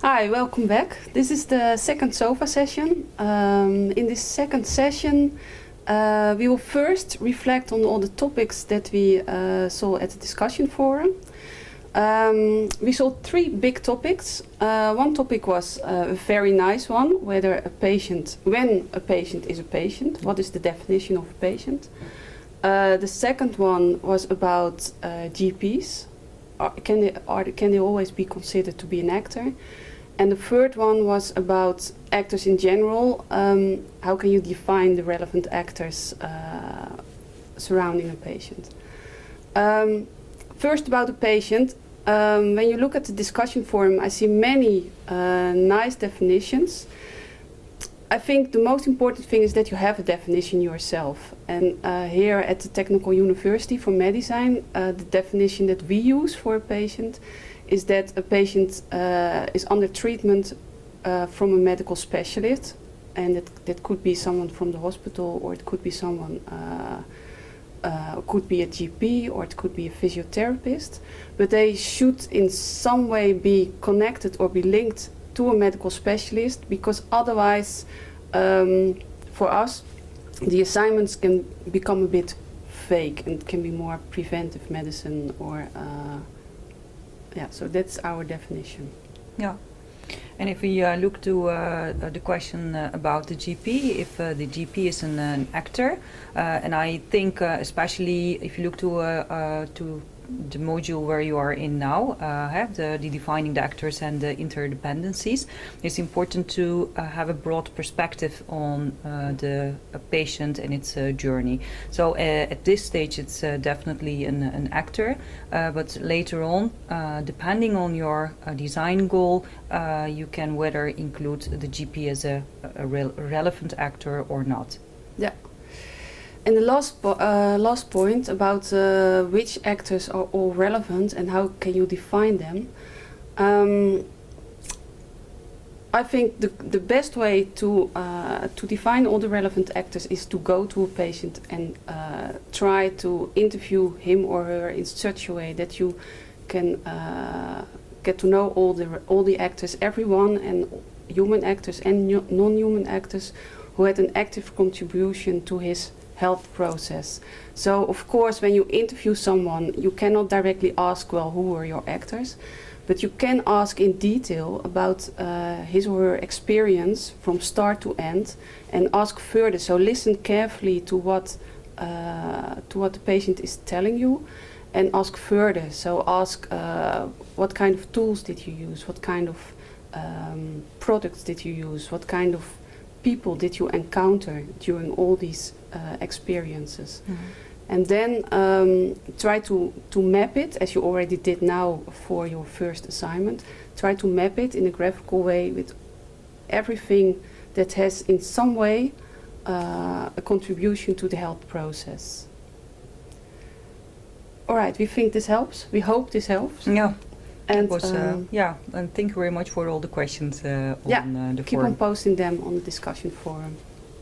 Hi, welcome back. This is the second sofa session. In this second session, we will first reflect on all the topics that we saw at the discussion forum. We saw three big topics. One topic was a very nice one, when a patient is a patient, what is the definition of a patient? The second one was about GPs. Can they always be considered to be an actor? And the third one was about actors in general. How can you define the relevant actors surrounding a patient? First about the patient. When you look at the discussion forum, I see many nice definitions. I think the most important thing is that you have a definition yourself. And here at the Technical University for Medicine, the definition that we use for a patient is that a patient is under treatment from a medical specialist, and that could be someone from the hospital, or it could be someone, could be a GP, or it could be a physiotherapist, but they should in some way be connected or be linked to a medical specialist, because otherwise, for us, the assignments can become a bit vague and can be more preventive medicine or yeah, so that's our definition. Yeah, and if we look to the question about the GP, if the GP is an actor, and I think especially if you look to the module where you are in now, the defining the actors and the interdependencies, it's important to have a broad perspective on the patient and its journey. So at this stage it's definitely an actor, but later on, depending on your design goal, you can whether include the GP as a relevant actor or not. Yeah. And the last point about which actors are all relevant and how can you define them. I think the best way to define all the relevant actors is to go to a patient and try to interview him or her in such a way that you can get to know all the actors, everyone, and human actors and non-human actors who had an active contribution to his health process. So of course when you interview someone, you cannot directly ask, well, who are your actors, but you can ask in detail about his or her experience from start to end and ask further. So listen carefully to what the patient is telling you and ask further. So ask what kind of tools did you use, what kind of products did you use, what kind of people did you encounter during all these experiences. Mm-hmm. And then try to map it, as you already did now for your first assignment, try to map it in a graphical way with everything that has in some way a contribution to the health process. All right, we think this helps. We hope this helps. Yeah. And and thank you very much for all the questions on the keep forum. on posting them on the discussion forum.